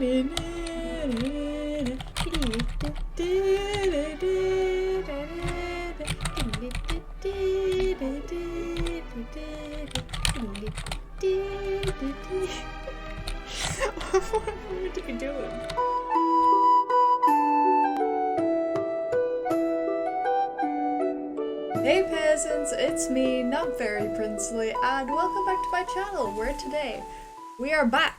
What am I meant to be doing? Hey peasants, it's me, not very princely, and welcome back to my channel, where today we are back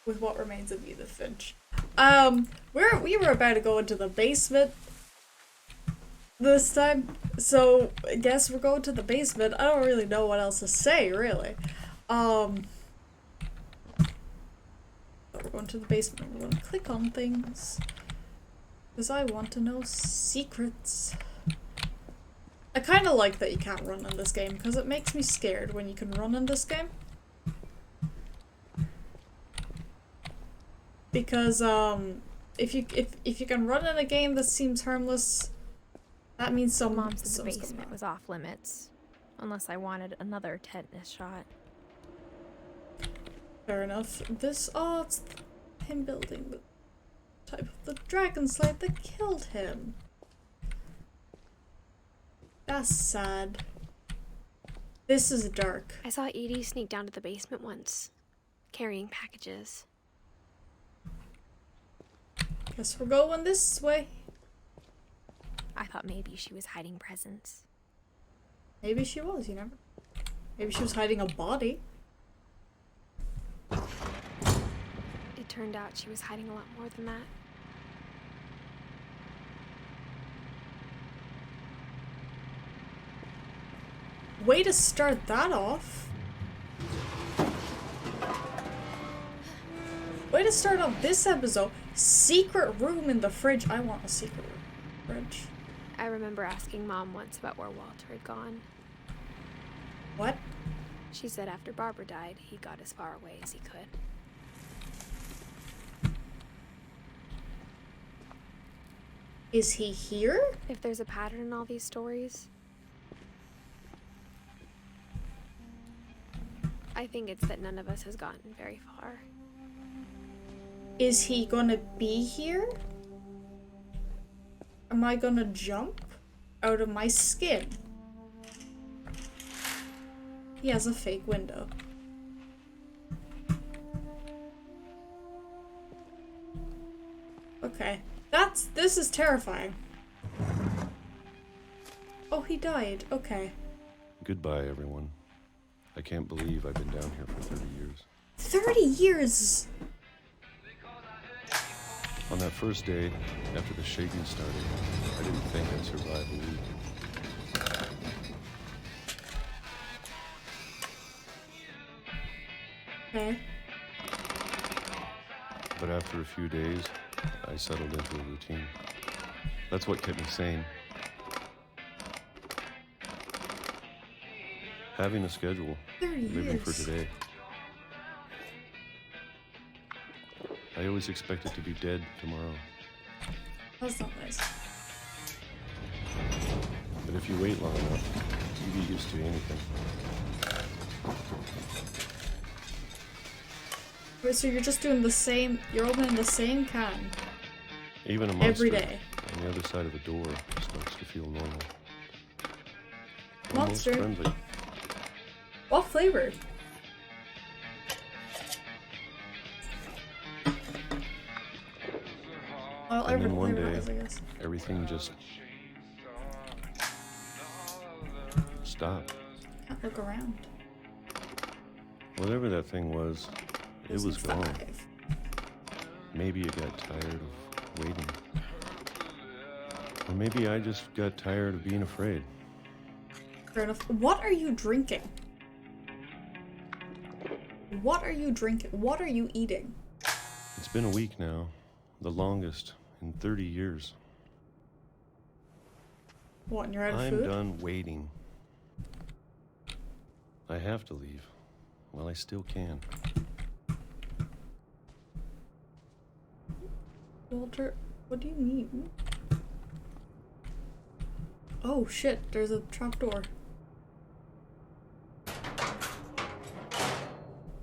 with what remains of Edith Finch. We were about to go into the basement this time, so I guess we're going to the basement. I don't really know what else to say, really. But we're going to the basement. We're going to click on things because I want to know secrets. I kind of like that you can't run in this game because it makes me scared when you can run in this game. Because if you can run in a game that seems harmless, that means Mom said the basement was off limits, unless I wanted another tetanus shot. Fair enough. It's him building the type of the dragon slave that killed him. That's sad. This is dark. I saw Edie sneak down to the basement once, carrying packages. Guess we're going this way. I thought maybe she was hiding presents. Maybe she was, you never. Maybe she was hiding a body. It turned out she was hiding a lot more than that. Way to start that off. Way to start off this episode. Secret room in the fridge. I want a secret room. Fridge. I remember asking Mom once about where Walter had gone. What? She said after Barbara died, he got as far away as he could. Is he here? If there's a pattern in all these stories, I think it's that none of us has gotten very far. Is he gonna be here? Am I gonna jump out of my skin? He has a fake window. Okay. This is terrifying. Oh, he died. Okay. Goodbye, everyone. I can't believe I've been down here for 30 years. 30 years! On that first day, after the shaking started, I didn't think I'd survive a week. Okay. But after a few days, I settled into a routine. That's what kept me sane. Having a schedule, 30 living for years. today. I always expected to be dead tomorrow. That's not nice. But if you wait long enough, you get used to anything. Wait, so you're just doing the same, you're opening the same can Even a monster every day. on the other side of the door starts to feel normal. Almost Monster? friendly. What flavor? Well, And then one flavor day, is, I guess. everything just stopped. Can't look around. Whatever that thing was, it was gone. 5. Maybe it got tired of waiting. Or maybe I just got tired of being afraid. Fair enough. What are you drinking? What are you drinking? What are you eating? It's been a week now, the longest in 30 years. What, and you're out of I'm food? done waiting. I have to leave. Well, I still can. Walter, what do you mean? Oh shit, there's a trapdoor.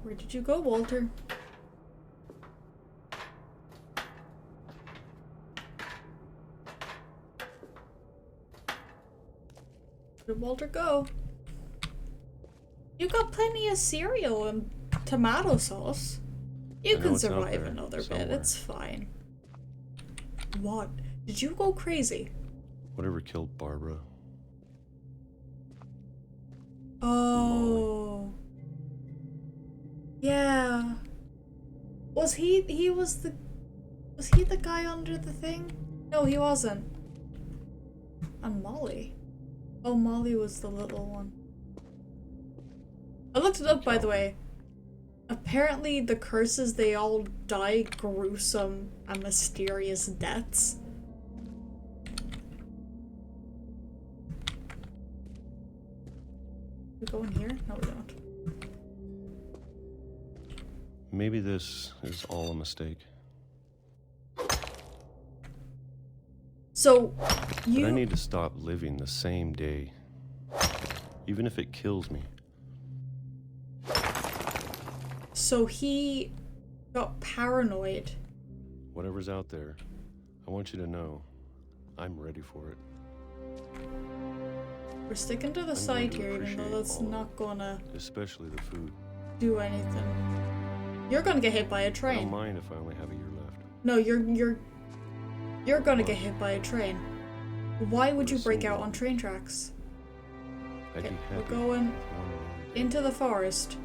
Where did you go, Walter? Where'd Walter go? You got plenty of cereal and tomato sauce. You can survive another bit, it's fine. What? Did you go crazy? Whatever killed Barbara. Oh. Yeah. Was he the guy under the thing? No, he wasn't. And Molly. Oh, Molly was the little one. I looked it up, by the way. Apparently the curses, they all die gruesome and mysterious deaths. We go in here? No, we don't. Maybe this is all a mistake. So, But I need to stop living the same day. Even if it kills me. So he got paranoid. Whatever's out there, I want you to know I'm ready for it. We're sticking to the I'm side going to here, even though appreciate that's all of not it. gonna Especially the food. do anything. You're gonna get hit by a I don't train. mind if I only have a year left. No, you're gonna get hit by a train. Why would you break out on train tracks? I'd Okay, be we're happy going with one more day. into the forest.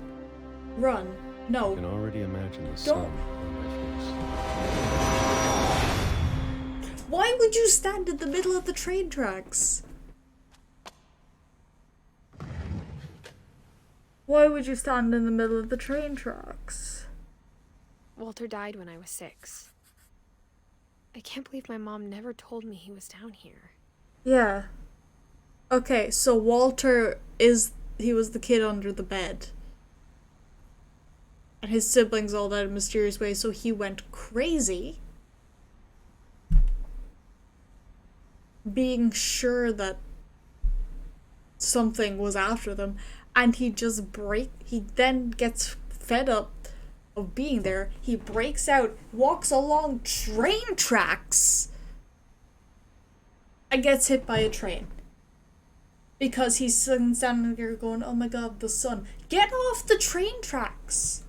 Run. I No. can already imagine the Don't- sun on my face. Why would you stand in the middle of the train tracks? Why would you stand in the middle of the train tracks? Walter died when I was 6. I can't believe my mom never told me he was down here. Yeah. Okay, so Walter he was the kid under the bed. And his siblings all died in mysterious ways, so he went crazy. Being sure that something was after them, and he then gets fed up of being there. He breaks out, walks along train tracks, and gets hit by a train. Because he's standing there going, oh my god, the sun. Get off the train tracks!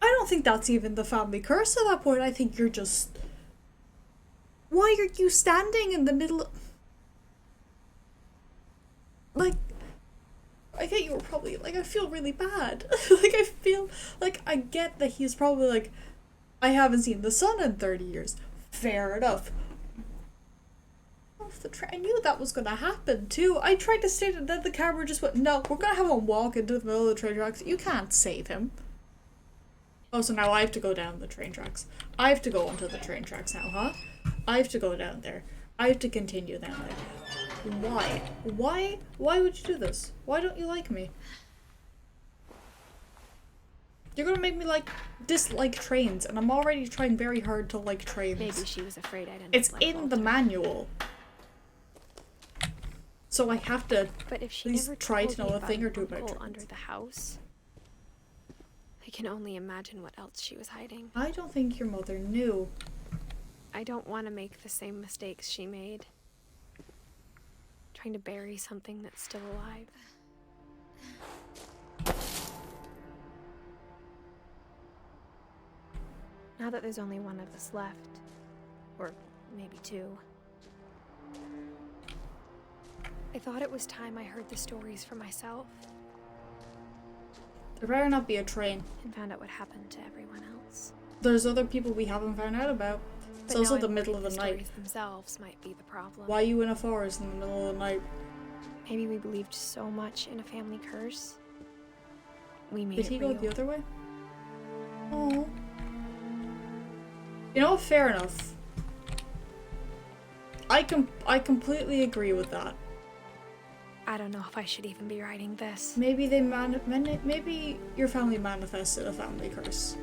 I don't think that's even the family curse at that point. I think you're just... Why are you standing in the middle of... Like... I get you were probably... Like, I feel really bad. Like, I feel... Like, I get that he's probably like... I haven't seen the sun in 30 years. Fair enough. Off the train. I knew that was gonna happen, too. I tried to say that, then the camera just went, no, we're gonna have him walk into the middle of the train tracks. You can't save him. Oh, so now I have to go down the train tracks. I have to go onto the train tracks now, huh? I have to go down there. I have to continue down there. Why? Why would you do this? Why don't you like me? You're gonna make me dislike trains, and I'm already trying very hard to like trains. Maybe she was afraid I didn't. It's like in the Walter. manual. So I have to But if she at least never try told to know me a about thing or an two about uncle trains. under the house, I can only imagine what else she was hiding. I don't think your mother knew. I don't want to make the same mistakes she made. Trying to bury something that's still alive. Now that there's only one of us left, or maybe 2, I thought it was time I heard the stories for myself There better not be a train. and found out what happened to everyone else. There's other people we haven't found out about. It's But also now the I'm middle worried of the the night. stories themselves might be the problem. Why are you in a forest in the middle of the night? Maybe we believed so much in a family curse. We made Did it he real. go the other way? Oh. You know what? Fair enough. I completely agree with that. I don't know if I should even be writing this. Maybe maybe your family manifested a family curse.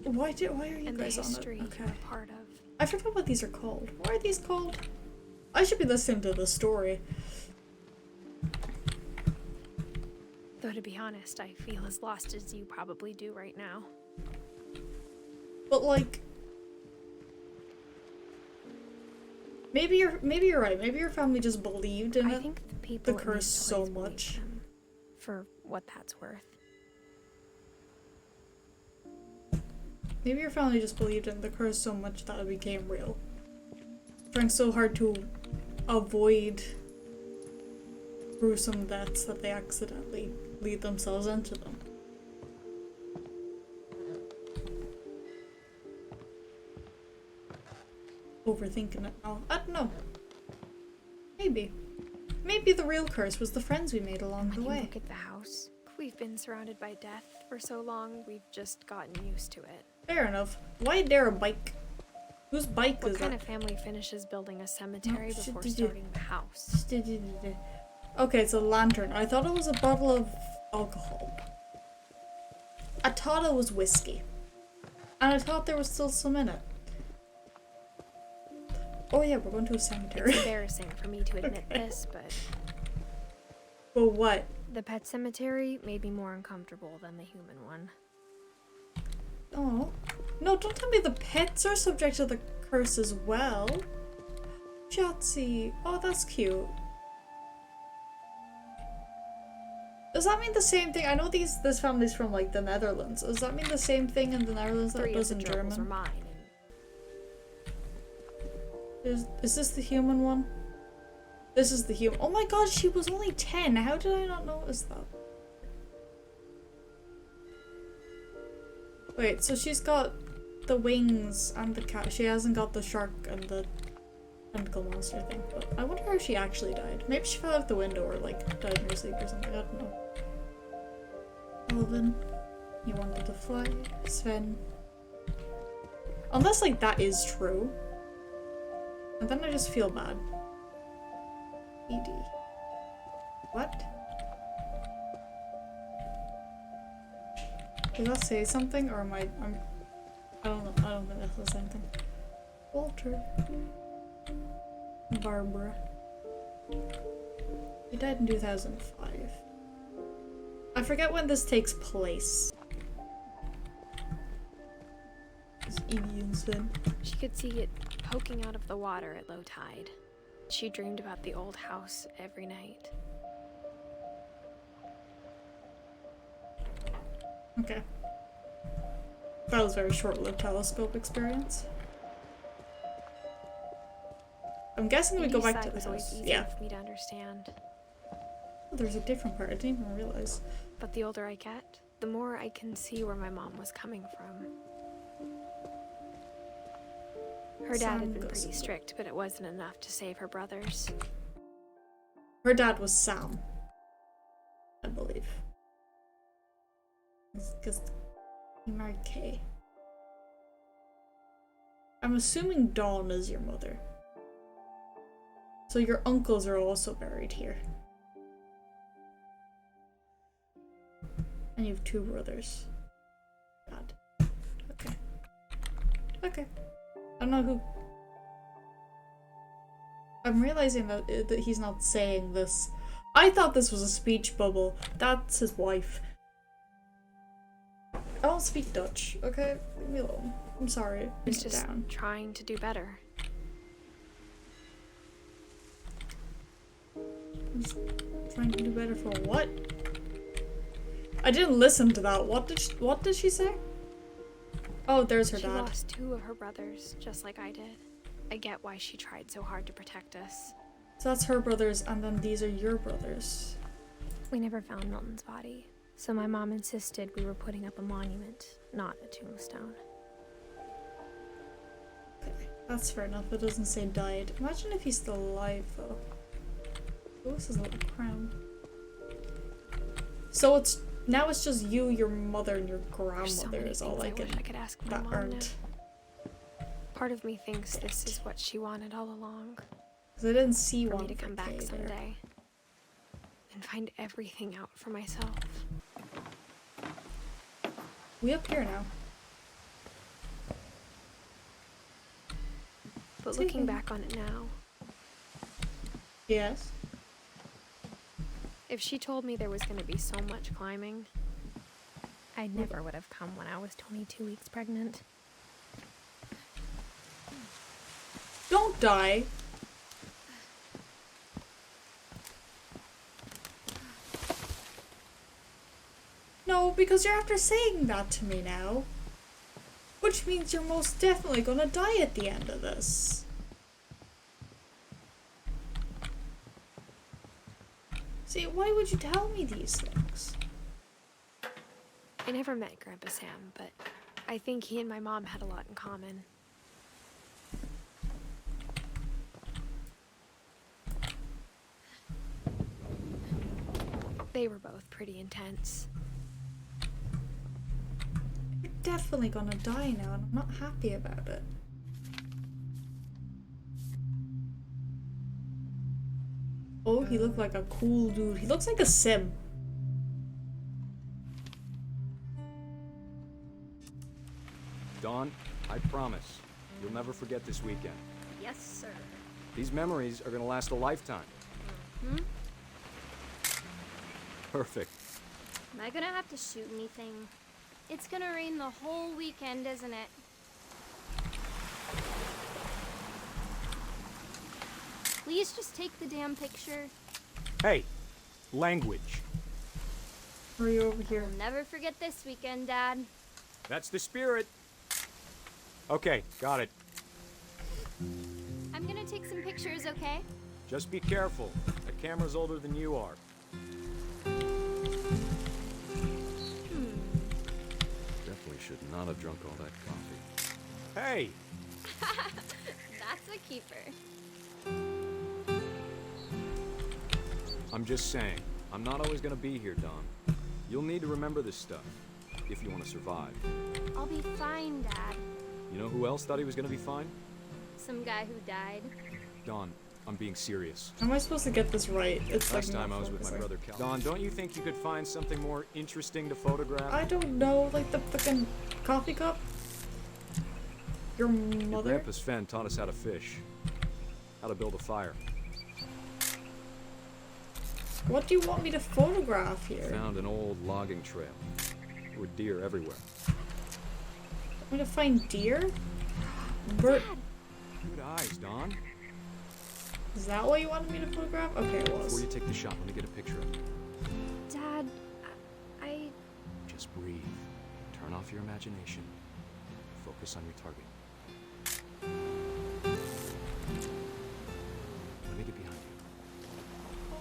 Why are you And the guys on history it? Okay. we're part of. I forgot what these are called. What are these called? I should be listening to the story. Though to be honest, I feel as lost as you probably do right now. But like, Maybe you're right. Maybe your family just believed in I it. think the people The in curse these so toys believe much. them, for what that's worth. Maybe your family just believed in the curse so much that it became real. Trying so hard to avoid gruesome deaths that they accidentally lead themselves into them. Overthinking it now. I don't know. Maybe. Maybe the real curse was the friends we made along When the you way. look at the house, we've been surrounded by death for so long, we've just gotten used to it. Fair enough. Why dare a bike? Whose bike What is kind that? of family finishes building a cemetery No, before shit, starting the house? Okay, it's a lantern. I thought it was a bottle of alcohol. I thought it was whiskey. And I thought there was still some in it. Oh yeah, we're going to a cemetery. It's embarrassing for me to admit this, but But what? the pet cemetery made me more uncomfortable than the human one. Oh. No, don't tell me the pets are subject to the curse as well. Jotzi. Oh, that's cute. Does that mean the same thing? I know this family's from like the Netherlands. Does that mean the same thing in the Netherlands that it Three of does the in gerbils are German? mine. Is this the human one? This is the human. Oh my god, she was only 10. How did I not notice that? Wait, so she's got the wings and the cat. She hasn't got the shark and the tentacle monster thing. But I wonder how she actually died. Maybe she fell out the window or like died in her sleep or something. I don't know. Alvin, you wanted to fly. Sven. Unless like that is true. And then I just feel bad. Edie. What? Does that say something, or am I don't know. I don't think that says anything. Walter. Barbara. He died in 2005. I forget when this takes place. It's Evie and Sven. She could see it poking out of the water at low tide. She dreamed about the old house every night. Okay. That was a very short-lived telescope experience. I'm guessing we go Edie's back to side the was always house. easier Yeah. for me to understand. Oh, there's a different part. I didn't even realize. But the older I get, the more I can see where my mom was coming from. Her dad had been pretty strict, but it wasn't enough to save her brothers. Her dad was Sam, I believe. Because he married Kay. I'm assuming Dawn is your mother. So your uncles are also buried here. And you have 2 brothers. God. Okay. Okay. I don't know who. I'm realizing that he's not saying this. I thought this was a speech bubble. That's his wife. I don't speak Dutch, okay? Leave me alone. I'm sorry. He's Sit just down. trying to do better. He's trying to do better for what? I didn't listen to that. What did she say? Oh, there's her She dad. lost 2 of her brothers, just like I did. I get why she tried so hard to protect us. So that's her brothers, and then these are your brothers. We never found Milton's body, so my mom insisted we were putting up a monument, not a tombstone. Okay, that's fair enough. It doesn't say died. Imagine if he's still alive, though. Oh, this is a little crown. So now it's just you, your mother, and your There's so grandmother many is all things I I wish I could ask my that mom now. aren't. Part of me thinks this is what she wanted all along. Because I didn't see For one me to for come Kay back there. someday. And find everything out for myself. We up here now. But Taking- looking back on it now, Yes. if she told me there was going to be so much climbing, I never would have come when I was 22 weeks pregnant. Don't die. because you're after saying that to me now. Which means you're most definitely gonna die at the end of this. See, why would you tell me these things? I never met Grandpa Sam, but I think he and my mom had a lot in common. They were both pretty intense. You're definitely gonna die now, and I'm not happy about it. Oh, he looked like a cool dude. He looks like a sim. Dawn, I promise, you'll never forget this weekend. Yes, sir. These memories are gonna last a lifetime. Hmm? Perfect. Am I gonna have to shoot anything? It's gonna rain the whole weekend, isn't it? Please just take the damn picture. Hey, language. Are you over here? I'll never forget this weekend, Dad. That's the spirit. Okay, got it. I'm gonna take some pictures, okay? Just be careful. The camera's older than you are. Definitely should not have drunk all that coffee. Hey! That's a keeper. I'm just saying, I'm not always gonna be here, Dawn. You'll need to remember this stuff, if you want to survive. I'll be fine, Dad. You know who else thought he was gonna be fine? Some guy who died. Dawn, I'm being serious. How am I supposed to get this right? It's Last like time not I was with my focusing. brother Cal. Dawn, don't you think you could find something more interesting to photograph? I don't know, like the fucking coffee cup? Your Your mother? grandpa's Fen taught us how to fish. How to build a fire. What do you want me to photograph here? Found an old logging trail. There were deer everywhere. Want me to find deer? Bird? Good eyes, Dawn. Is that what you wanted me to photograph? Okay, it Before was. you take the shot, let me get a picture of it. Dad, I... Just breathe. Turn off your imagination. Focus on your target. Let me get behind you.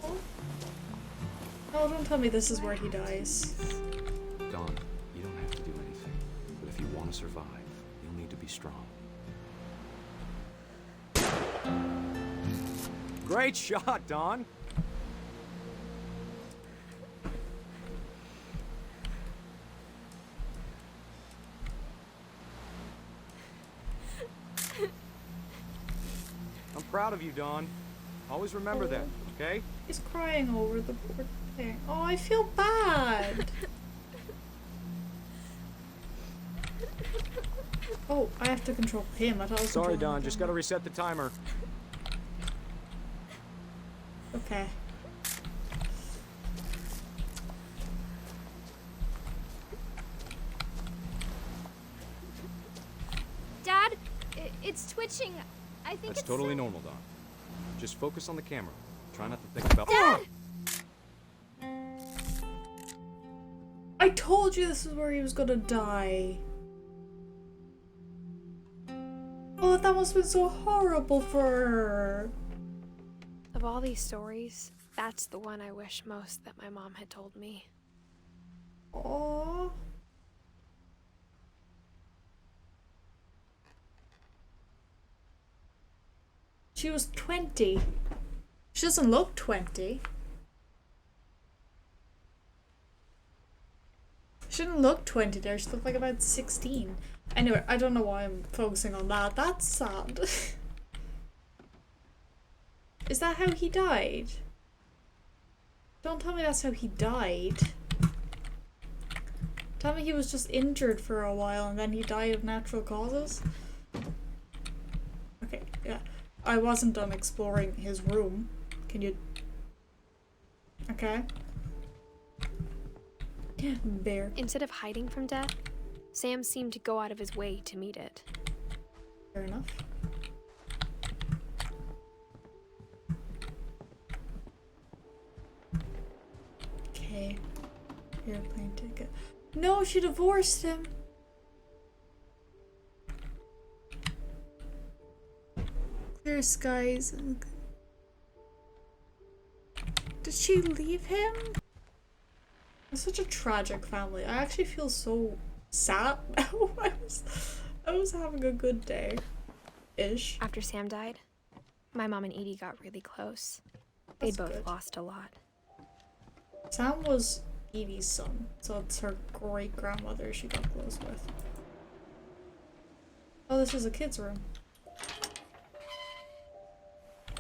Oh. Oh, don't tell me this is where he dies. Dawn, you don't have to do anything. But if you want to survive, you'll need to be strong. Great shot, Dawn! I'm proud of you, Dawn. Always remember that, okay? He's crying over the poor thing. Oh, I feel bad. Oh, I have to control him. I thought I was Sorry, controlling Dawn. the Just camera. gotta reset the timer. Okay. Dad, it's twitching. I think That's it's totally some- normal, Dawn. Just focus on the camera. Try not to think about. Dad! I told you this is where he was gonna die. Oh, that must have been so horrible for her. Of all these stories, that's the one I wish most that my mom had told me. Oh. She was 20. She doesn't look 20. She didn't look 20 there. She looked like about 16. Anyway, I don't know why I'm focusing on that. That's sad. Is that how he died? Don't tell me that's how he died. Tell me he was just injured for a while and then he died of natural causes? Okay, yeah. I wasn't done exploring his room. Can you... Okay. Bear. Instead of hiding from death, Sam seemed to go out of his way to meet it. Fair enough. Okay. Airplane ticket. No, she divorced him. Clear skies. Did she leave him? It's such a tragic family. I actually feel so sad now. I was having a good day. Ish. After Sam died, my mom and Edie got really close. They That's both good. lost a lot. Sam was Edie's son, so it's her great grandmother she got close with. Oh, this is a kid's room.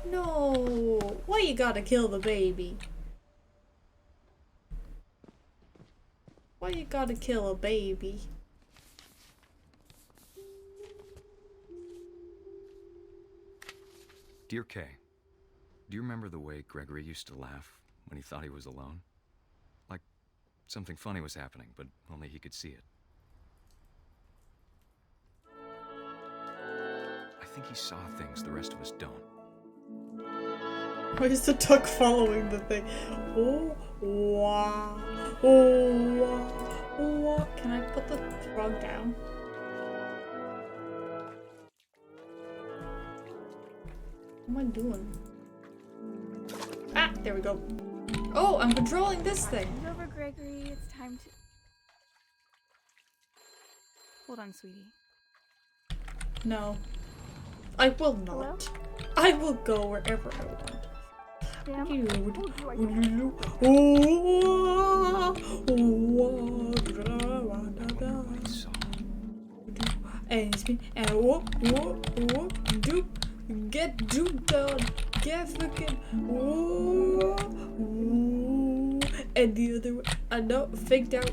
No! Why you gotta kill the baby? Why you gotta kill a baby? Dear Kay, do you remember the way Gregory used to laugh when he thought he was alone? Like something funny was happening, but only he could see it. I think he saw things the rest of us don't. Why is the duck following the thing? Oh, wow. Oh, wow. Oh, wow. Can I put the frog down? What am I doing? Ah, there we go. Oh, I'm controlling this thing. It's over, Gregory. It's time to... Hold on, sweetie. No. I will not. Hello? I will go wherever I want. Sam? And it's me, and whoop, doop, get duped on, get fucking, and the other way, I know, faked out,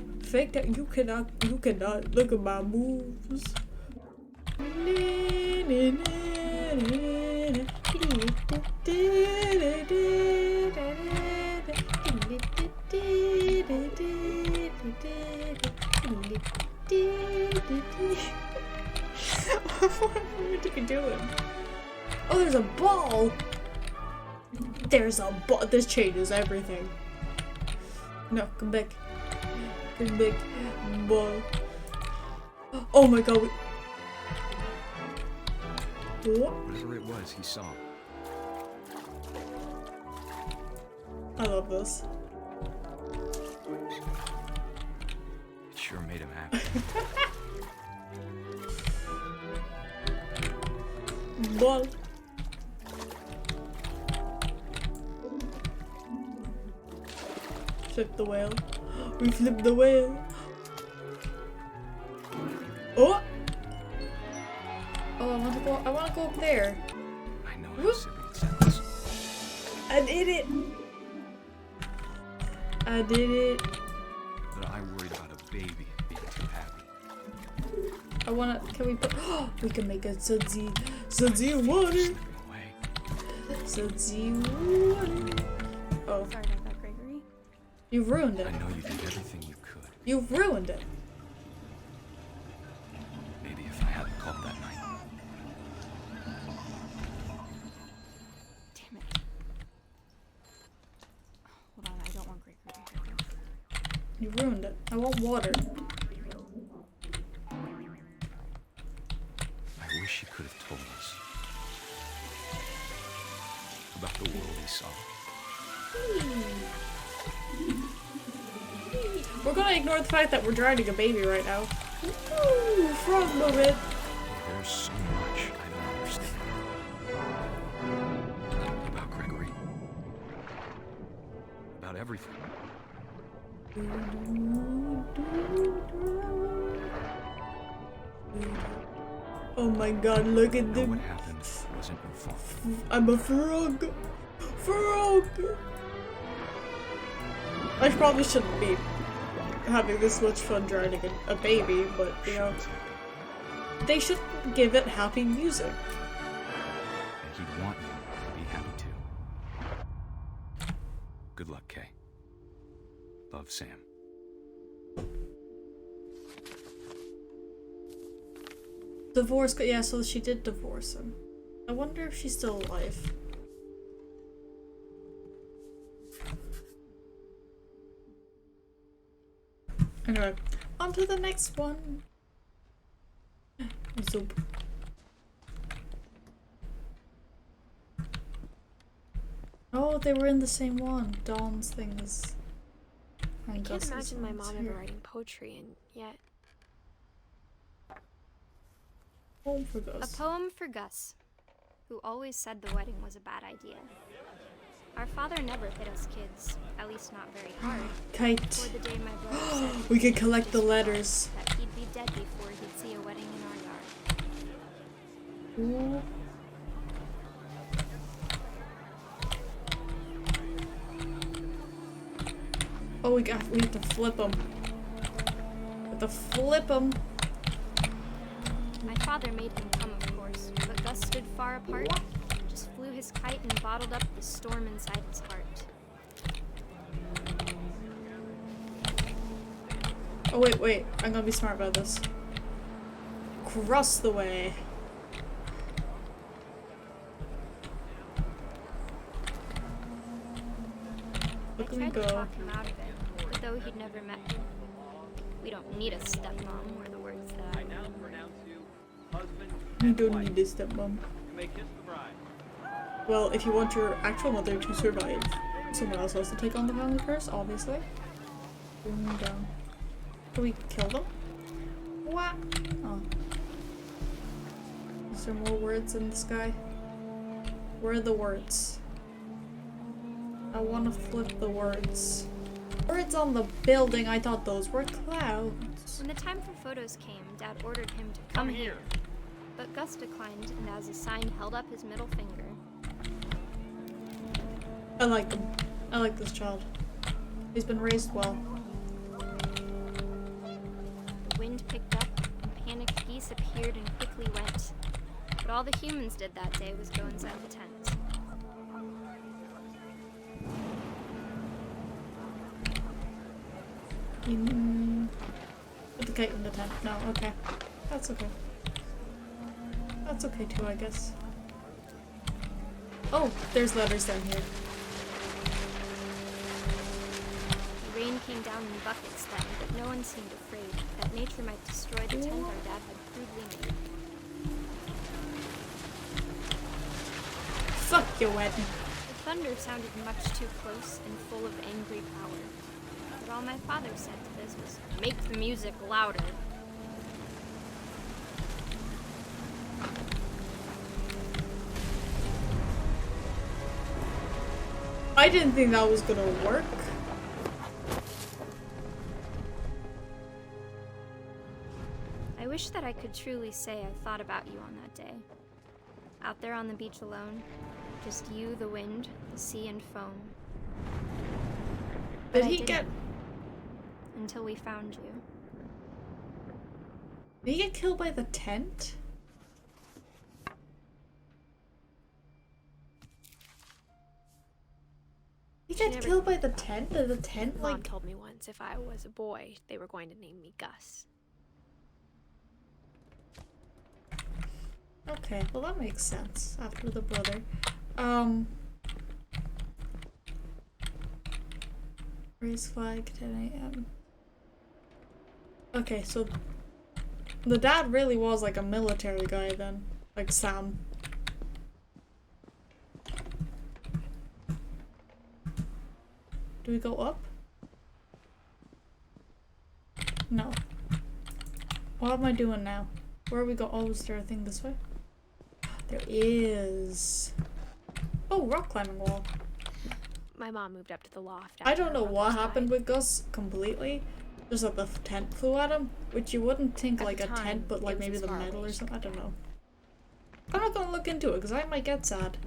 you cannot, look at my moves. What are you doing? Oh, there's a ball! There's a ball! This changes everything. No, come back. Come back. Ball. Oh my god. What? Whatever it was, he saw. I love this. It sure made him happy. Ball. Flip the whale. We flipped the whale. Oh! Oh, I wanna go up there. I know how silly it sounds. I did it! I did it. But I worried about a baby being too happy. I wanna, can we put, we can make a sudsy water. Slipping away. Sudsy water. Oh, Sorry about that, Gregory. you ruined it. I know you did everything you could. You ruined it. Maybe if I hadn't called that night. Damn it. Hold on, I don't want Gregory to hear this. You ruined it. I want water. I wish he could have told us about the world he saw. We're gonna ignore the fact that we're drowning a baby right now. Ooh, frog moment. There's so much I don't understand about Gregory. About everything. Oh my god, look at Know them. what happened wasn't your fault. I'm a frog. Frog. I probably shouldn't be having this much fun drowning a baby, but you know, they should give it happy music. And he'd want you to be happy too. Good luck, Kay. Love, Sam. Divorce, yeah, so she did divorce him. I wonder if she's still alive. Anyway, to the next one. Zoop. Oh, they were in the same one. Dawn's thing is. I can't imagine my mom ever writing poetry, and yet. Poem for Gus. A poem for Gus, who always said the wedding was a bad idea. Our father never hit us kids, at least not very hard. Kite. Before the day my brother said We could collect the letters. that he'd be dead before he'd see a wedding in our yard. Ooh. Oh, we have to flip them. We have to flip them. My father made him come, of course, but Gus stood far apart, just flew his kite and bottled up the storm inside his heart. Oh, wait. I'm gonna be smart about this. Cross the way. Look I at me tried to go. talk him out of it, but though he'd never met me. We don't need a stepmom, were the words that I now pronounce you husband You and don't wife. need a stepmom. You may kiss the bride. Well, if you want your actual mother to survive, someone else has to take on the family curse, obviously. Boom down. Can we kill them? What? Oh. Is there more words in the sky? Where are the words? I want to flip the words. Words on the building, I thought those were clouds. When the time for photos came, Dad ordered him to come here. But Gus declined, and as a sign held up his middle finger. I like him. I like this child. He's been raised well. The wind picked up, and panicked geese appeared and quickly went. But all the humans did that day was go inside the tent. Put the kite in the tent. No, okay. That's okay. That's okay too, I guess. Oh, there's letters down here. The rain came down in buckets then, but no one seemed afraid that nature might destroy the tent our dad had crudely made. Fuck your wedding. The thunder sounded much too close and full of angry power. But all my father said to this was, "Make the music louder." I didn't think that was gonna work. I wish that I could truly say I thought about you on that day. Out there on the beach alone, just you, the wind, the sea, and foam. But Did I he didn't, get until we found you. Did he get killed by the tent? He She got never killed by told the me about tent? it. Did the tent Mom like told me once if I was a boy, they were going to name me Gus. Okay, well that makes sense after the brother. Raise flag 10 a.m. Okay, so the dad really was like a military guy then, like Sam. Do we go up? No. What am I doing now? Where are we go? Oh, is there a thing this way? There is. Oh, rock climbing wall. My mom moved up to the loft. I after don't her know what brother happened died. with Gus completely. Just that the tent flew at him, which you wouldn't think At like the a tent, time, but like it was maybe as the far metal away or as something. I she don't could know. I'm not gonna look into it because I might get sad.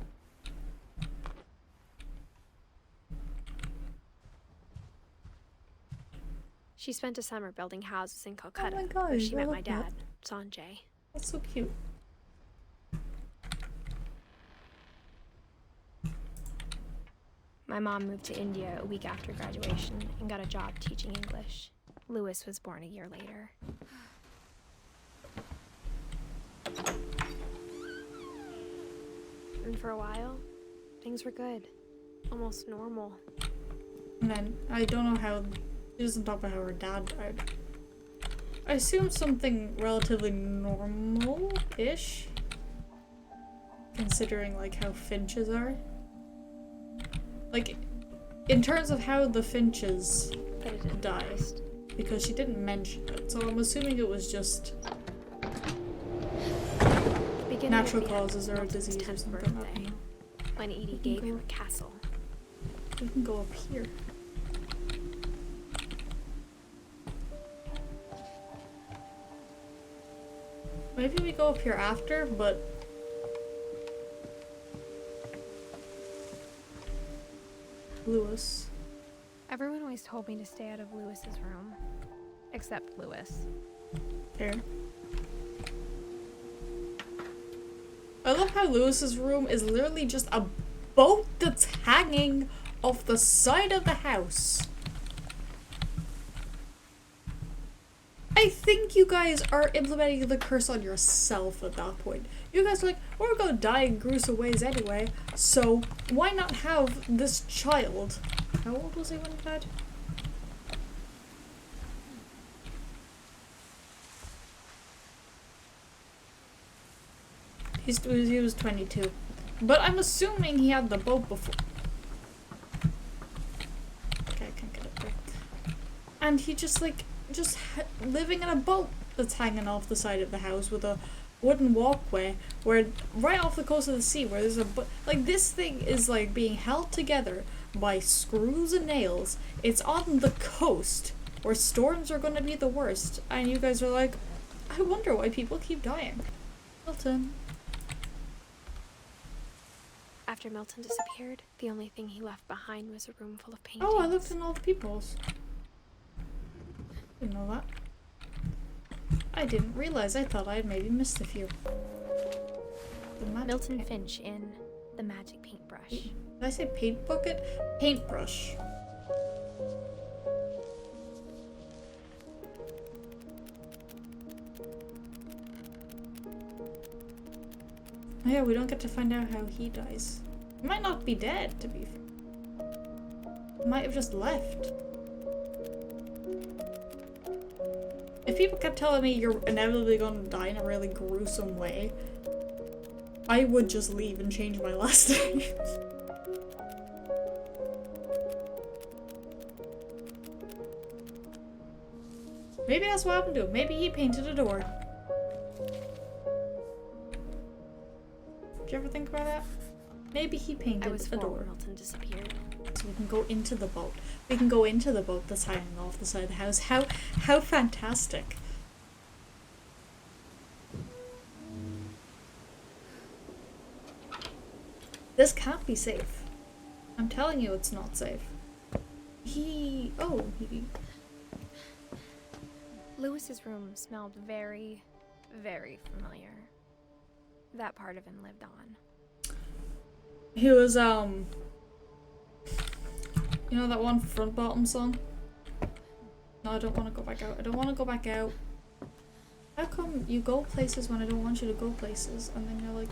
She spent a summer building houses in Calcutta, my God, where she I met love my that. dad, Sanjay. That's so cute. My mom moved to India a week after graduation and got a job teaching English. Lewis was born a year later. And for a while, things were good. Almost normal. And then I don't know how she doesn't talk about how her dad died. I assume something relatively normal-ish, considering like how Finches are. Like, in terms of how the Finches But it didn't die, last. because she didn't mention it, so I'm assuming it was just Beginning natural of the end causes of or a Milton's disease or 10th something. I birthday, don't know. when Edie We can gave go- him a castle. We can go up here. Maybe we go up here after, but Lewis. Everyone always told me to stay out of Lewis's room. Except Lewis. Fair. I love how Lewis's room is literally just a boat that's hanging off the side of the house. I think you guys are implementing the curse on yourself at that point. You guys are like, we're gonna die in gruesome ways anyway, so why not have this child? How old was he when he died? He was 22. But I'm assuming he had the boat before. Okay, I can't get up there. And he just living in a boat that's hanging off the side of the house with a wooden walkway where right off the coast of the sea where there's a like this thing is like being held together by screws and nails. It's on the coast where storms are going to be the worst, and you guys are like, I wonder why people keep dying. Milton. After Milton disappeared, the only thing he left behind was a room full of paintings. Oh, I looked in all the people's. Didn't know that. I didn't realize. I thought I had maybe missed a few. The magic Milton paint- Finch in The Magic Paintbrush. Did I say paint bucket? Paintbrush. Oh yeah, we don't get to find out how he dies. He might not be dead, to be fair. He might have just left. If people kept telling me you're inevitably gonna die in a really gruesome way, I would just leave and change my last name. Maybe that's what happened to him. Maybe he painted a door. Did you ever think about that? Maybe he painted I was a 4 door. when Milton disappeared. So we can go into the boat. We can go into the boat that's hanging off the side of the house. How fantastic. This can't be safe. I'm telling you it's not safe. He Lewis's room smelled very, very familiar. That part of him lived on. He was, you know that one front bottom song? No, I don't want to go back out. I don't want to go back out. How come you go places when I don't want you to go places, and then you're like,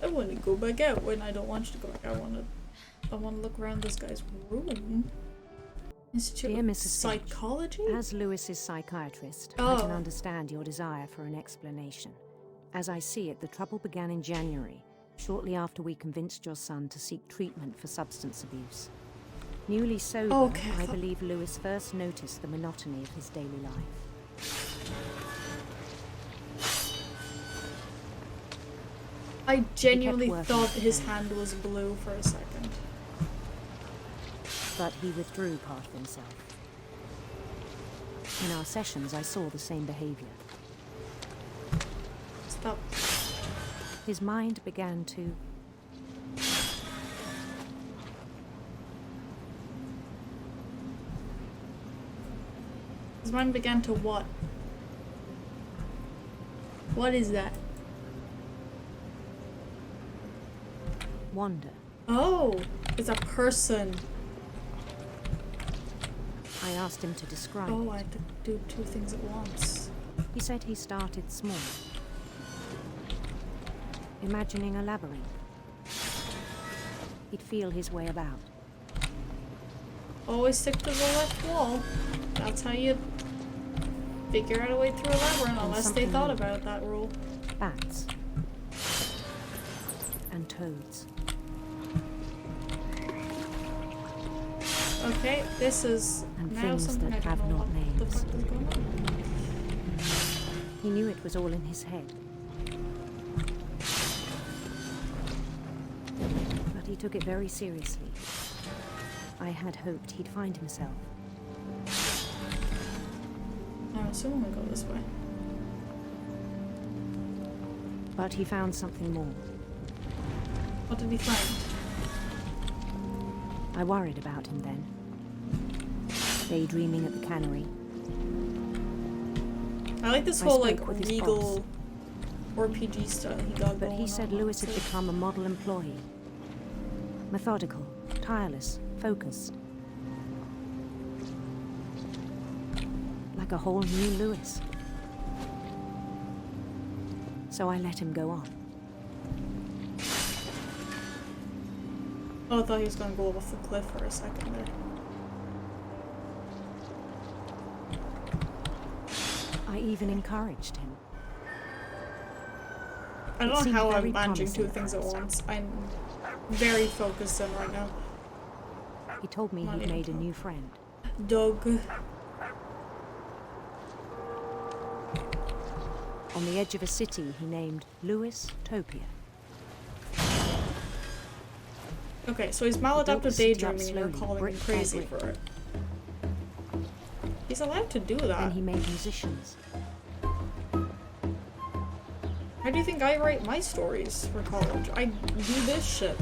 I want to go back out when I don't want you to go back out. I want to look around this guy's room. Institute Dear of Mrs. Finch, Psychology? As Lewis's psychiatrist, I Oh. can understand your desire for an explanation. As I see it, the trouble began in January, shortly after we convinced your son to seek treatment for substance abuse. Newly sober, Okay, I believe Lewis first noticed the monotony of his daily life. I genuinely working thought for his him. hand was blue for a second. But he withdrew part of himself. In our sessions, I saw the same behavior. Stop. His mind began to... His mind began to what? What is that? wander. Oh, it's a person. I asked him to describe Oh, I it. have to do two things at once. He said he started small, imagining a labyrinth. He'd feel his way about. Always stick to the left wall. That's how you figure out a way through a labyrinth unless they something thought new. about that rule. Bats. And toads. Okay, this is And now things something that I have don't know not what the names. fuck is going on. He knew it was all in his head. But he took it very seriously. I had hoped he'd find himself. I'm assuming we go this way. But he found something more. What did he find? I worried about him then. Daydreaming at the cannery. I like this I whole spoke like with his regal RPG style he got But going he said on. Lewis had become a model employee. Methodical, tireless, focused. Like a whole new Lewis. So I let him go on. Oh, I thought he was gonna go off the cliff for a second there. I even encouraged him. I It don't know seemed how very I'm managing promising two at things at first. once. I'm very focused in right now. He told me Not he'd even made a talk. new friend. Doug. On the edge of a city he named Lewis Topia. Okay, so he's built the maladaptive city up daydreaming and you're slowly, calling him brick by crazy brick. for it. He's allowed to do Then that. he made musicians. How do you think I write my stories for college? I do this shit.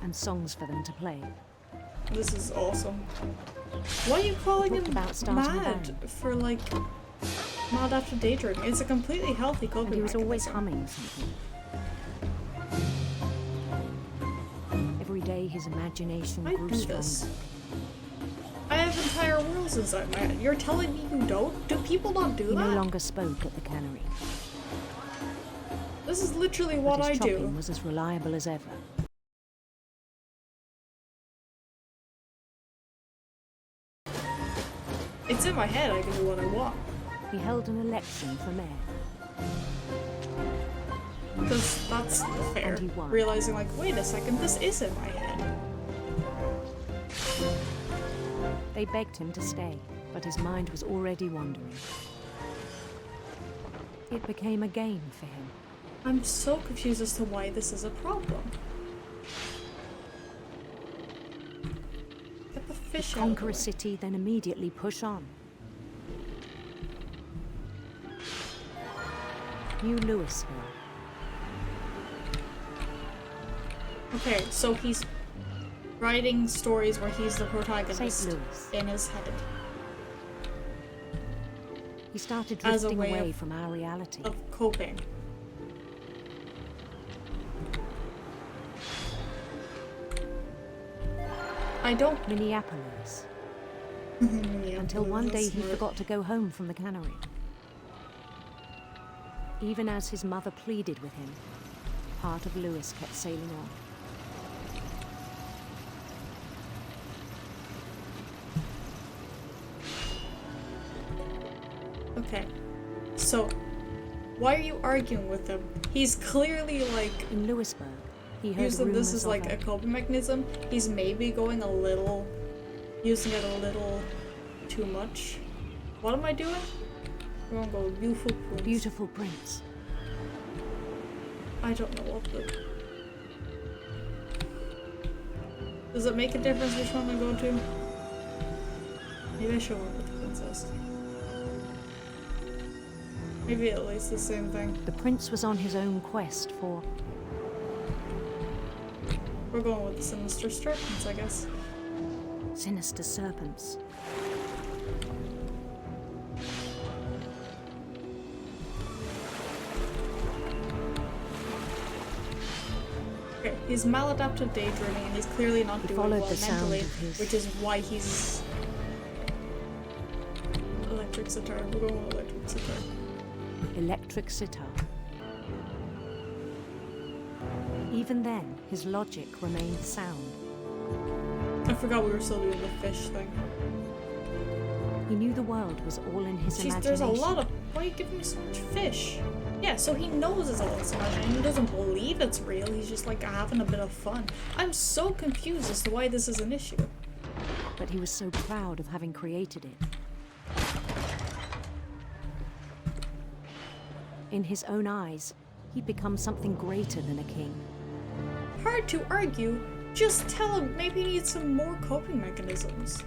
And songs for them to play. This is awesome. Why are you calling talked him about starting a mad band. for like maladaptive daydreaming? It's a completely healthy coping And he was always mechanism. humming something. Every day his imagination I grew do stronger. this. I have entire worlds inside my head. You're telling me you don't? Do people not do He that? no longer spoke at the cannery. This is literally But what his I chopping do. was as reliable as ever. It's in my head, I can do what I want. He held an election for mayor. Because that's fair. And he won. Realizing like, wait a second, this is in my head. They begged him to stay, but his mind was already wandering. It became a game for him. I'm so confused as to why this is a problem. Get the fish out of the Conquer way. a city, then immediately push on. New Louisville. Okay, so he's writing stories where he's the protagonist St. Louis. in his head He started As a drifting way away of- from our reality. of coping. I don't Minneapolis. Until one day he forgot to go home from the cannery. Even as his mother pleaded with him, part of Lewis kept sailing on. Okay, so why are you arguing with him? He's clearly like In Lewisburg, he heard using rumors this as of like a coping mechanism. He's maybe going a little, using it a little too much. What am I doing? We're gonna go beautiful prince. beautiful prince. I don't know what the. Does it make a difference which one I go to? Maybe I should go with the princess. Maybe at least the same thing. The prince was on his own quest for We're going with the sinister serpents, I guess. sinister serpents. Okay, he's maladaptive daydreaming and he's clearly not He doing followed well the sound mentally, of his- which is why he's electric sitar. We're going with electric sitar. Electric sitar. Even then, his logic remained sound. I forgot we were still doing the fish thing. He knew the world was all in his Jeez, imagination. there's a lot of... Why are you giving me so much fish? Yeah, so he knows it's all his imagination. He doesn't believe it's real. He's just like having a bit of fun. I'm so confused as to why this is an issue. But he was so proud of having created it. In his own eyes, he'd become something greater than a king. Hard to argue. Just tell him maybe he needs some more coping mechanisms.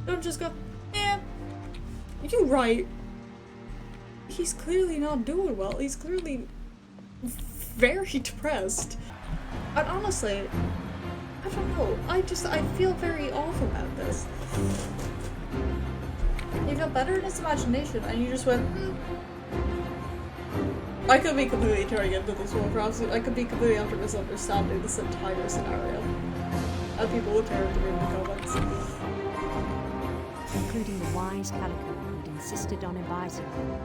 Don't just go, yeah, you're right. He's clearly not doing well. He's clearly very depressed. And honestly, I don't know. I feel very off about this. He felt better in his imagination, and you just went, I could be completely turning into this one, perhaps. I could be completely after misunderstanding this entire scenario. And people will tear it to me in the comments. Including the wise Calico who'd insisted on advising him.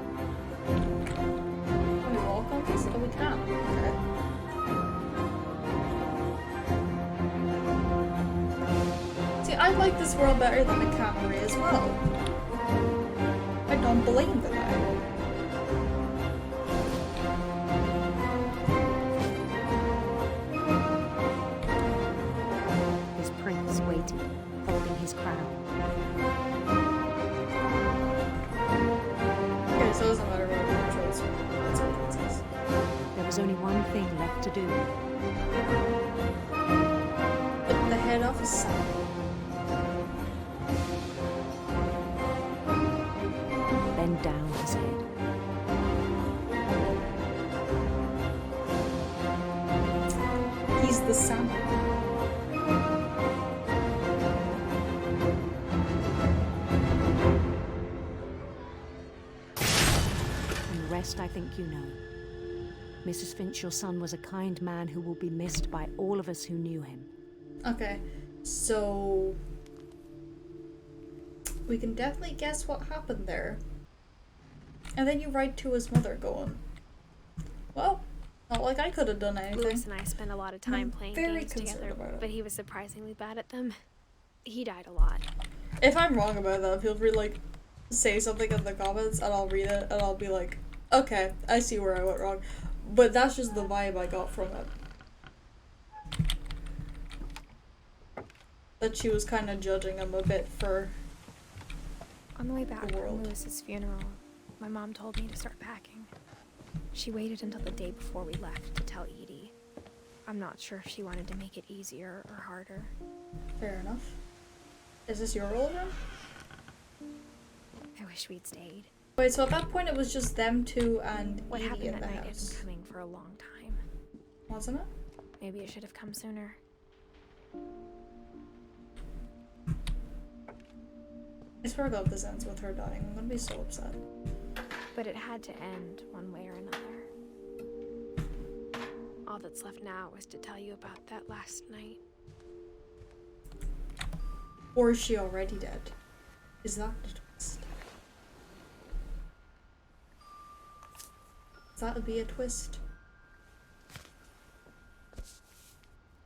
Can we walk on this? Oh, we can. Okay. See, I like this world better than the Camry as well. I don't blame the guy. His prince waited, holding his crown. Okay, so it doesn't matter what he controls. That's what it says. There was only one thing left to do. But the head off his son. Bend down his head. He's the salmon. And the rest I think you know. Mrs. Finch, your son was a kind man who will be missed by all of us who knew him. Okay, so we can definitely guess what happened there. And then you write to his mother going, well, not like I could have done anything. Lewis and I spent a lot of time playing very games concerned together, about it. but he was surprisingly bad at them. He died a lot. If I'm wrong about that, feel free to like say something in the comments and I'll read it and I'll be like, okay, I see where I went wrong. But that's just the vibe I got from it. That she was kind of judging him a bit for... On the way back The world. from Lewis's funeral, my mom told me to start packing. She waited until the day before we left to tell Edie. I'm not sure if she wanted to make it easier or harder. Fair enough. Is this your old room? I wish we'd stayed. Wait, so at that point it was just them two and What Edie happened in that the night had house, been coming for a long time. wasn't it? Maybe it should have come sooner. I swear to God, if this ends with her dying, I'm gonna be so upset. But it had to end one way or another. All that's left now is to tell you about that last night. Or is she already dead? Is that the twist? That would be a twist.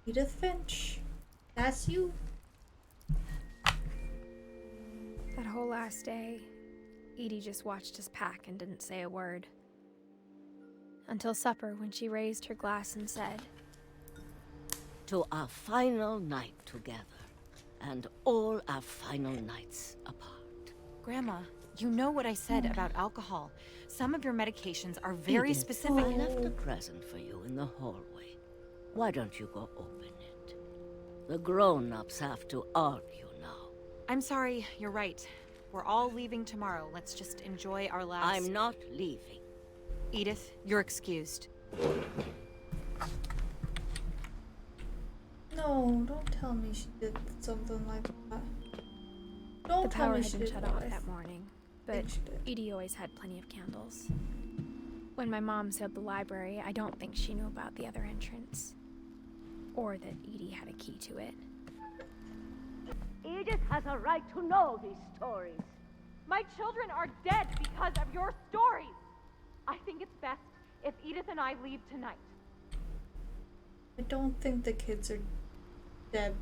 Edith Finch, that's you. That whole last day, Edie just watched us pack and didn't say a word. Until supper, when she raised her glass and said, To our final night together, and all our final nights apart. Grandma, you know what I said about alcohol. Some of your medications are very Edith, specific. I left a present for you in the hallway. Why don't you go open it? The grown-ups have to argue now. I'm sorry, you're right. We're all leaving tomorrow. Let's just enjoy our last... I'm not leaving. Edith, you're excused. No, don't tell me she did something like that. the Don't tell power me had she been did shut that. off that morning, but think she did. Edie always had plenty of candles. When my mom sailed the library, I don't think she knew about the other entrance. Or that Edie had a key to it. Edith has a right to know these stories. My children are dead because of your stories. I think it's best if Edith and I leave tonight. I don't think the kids are dead.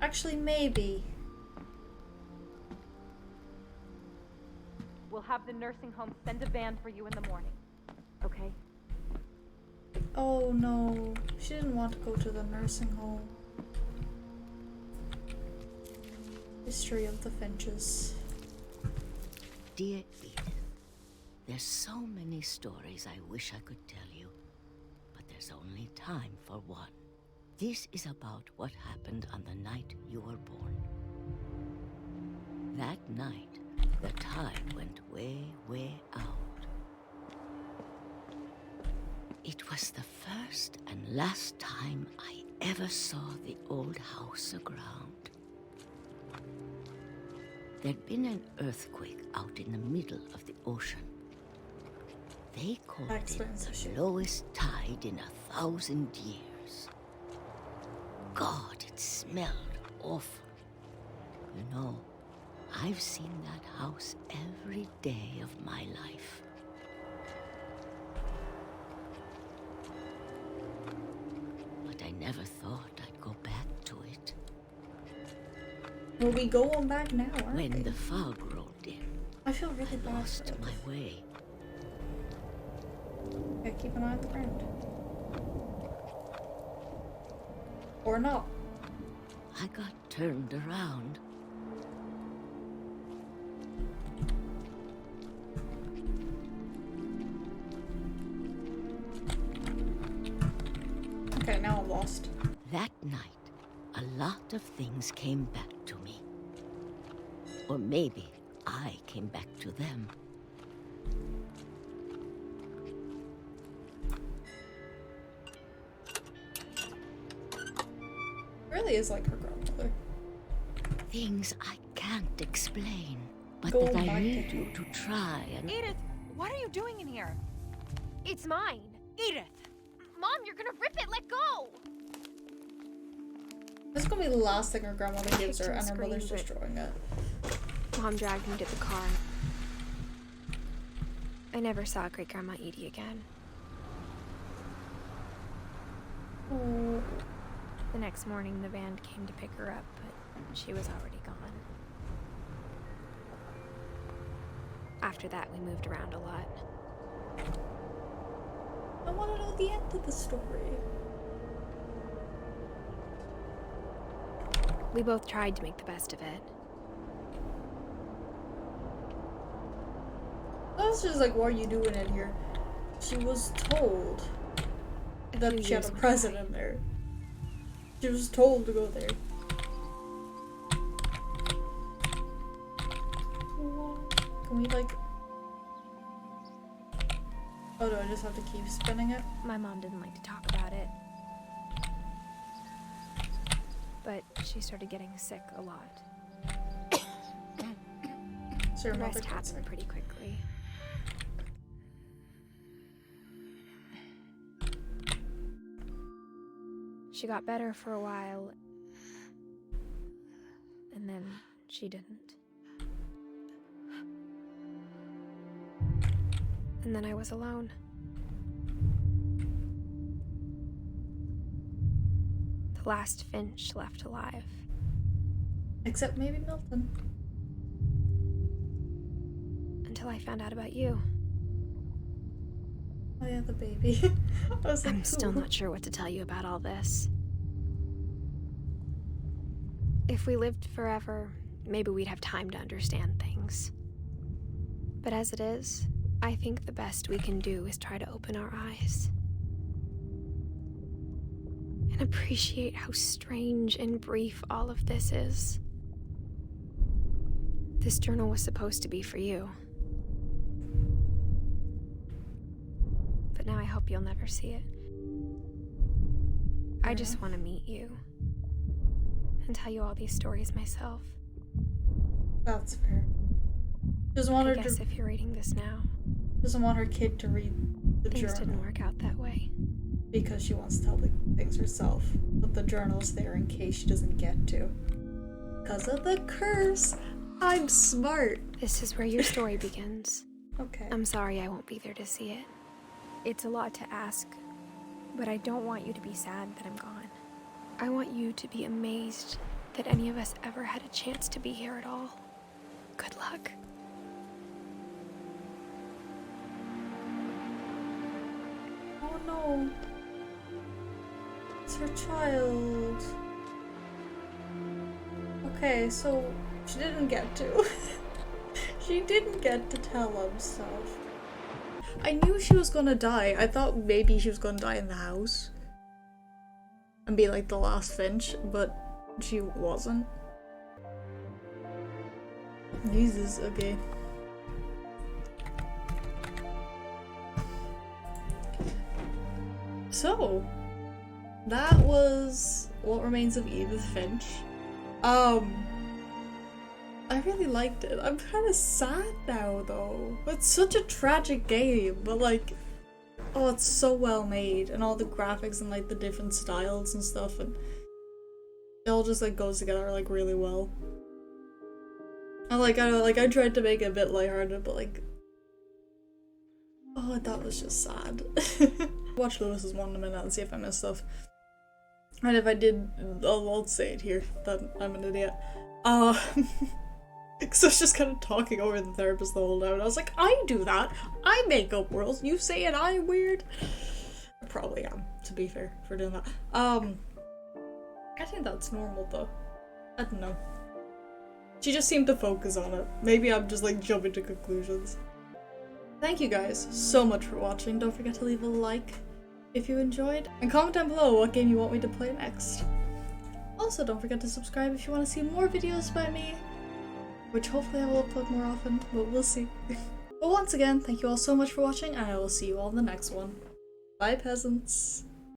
Actually, maybe. have the nursing home send a van for you in the morning. Okay? Oh no, she didn't want to go to the nursing home. History of the Finches. Dear Edith, there's so many stories I wish I could tell you, but there's only time for one. This is about what happened on the night you were born. That night, the tide went way, way out. It was the first and last time I ever saw the old house aground. There'd been an earthquake out in the middle of the ocean. They called it the lowest tide in 1,000 years. God, it smelled awful. You know, I've seen that house every day of my life. But I never thought I'd go back to it. Well, we go on back now, aren't we? When the fog rolled in, I feel really bad. I lost my way. Okay, keep an eye on the ground. Or not. I got turned around. Okay, now I'm lost. That night, a lot of things came back to me. Or maybe I came back to them. Really is like her grandmother. Things I can't explain, but Go that I back need to you to try and... Edith, what are you doing in here? It's mine. Edith! Mom, you're gonna rip it. Let go. This is gonna be the last thing her grandmother gives her, Kitchen and her mother's screen, destroying it. Mom dragged me to the car. I never saw Great Grandma Edie again. Oh. The next morning, the van came to pick her up, but she was already gone. After that, we moved around a lot. I want to know the end of the story. We both tried to make the best of it. That's just like, what are you doing in here? She was told that she had a president there. She was told to go there. Can we like... Oh, do I just have to keep spinning it? My mom didn't like to talk about it. But she started getting sick a lot. So the rest happened pretty quickly. She got better for a while, and then she didn't. And then I was alone. The last Finch left alive. Except maybe Milton. Until I found out about you. Oh yeah, the baby. I was like, I'm still not sure what to tell you about all this. If we lived forever, maybe we'd have time to understand things. But as it is, I think the best we can do is try to open our eyes. And appreciate how strange and brief all of this is. This journal was supposed to be for you. But now I hope you'll never see it. I just want to meet you. And tell you all these stories myself. That's fair. Doesn't want her I guess to... if you're reading this now... Doesn't want her kid to read the Things journal. didn't work out that way. Because she wants to tell the things herself. But the journal's there in case she doesn't get to. Because of the curse! I'm smart! This is where your story begins. Okay. I'm sorry I won't be there to see it. It's a lot to ask, but I don't want you to be sad that I'm gone. I want you to be amazed that any of us ever had a chance to be here at all. Good luck. Oh no. It's her child. Okay, so she didn't get to. She didn't get to tell him stuff. I knew she was gonna die. I thought maybe she was gonna die in the house. And be like the last Finch, but she wasn't. Jesus, okay. So, that was What Remains of Edith Finch. I really liked it. I'm kind of sad now though. It's such a tragic game, but like, oh, it's so well made, and all the graphics and like the different styles and stuff, and it all just like goes together like really well. And like I tried to make it a bit lighthearted, but like, oh, that was just sad. Watch Lewis's one in a minute and see if I missed stuff. And if I did, I'll say it here, that I'm an idiot. Because I was just kind of talking over the therapist the whole time, and I was like, I do that. I make up worlds. You saying I'm weird? I probably am, to be fair, for doing that. I think that's normal though. I don't know. She just seemed to focus on it. Maybe I'm just like jumping to conclusions. Thank you guys so much for watching. Don't forget to leave a like if you enjoyed, and comment down below what game you want me to play next. Also, don't forget to subscribe if you want to see more videos by me, which hopefully I will upload more often, but we'll see. But once again, thank you all so much for watching, and I will see you all in the next one. Bye, peasants.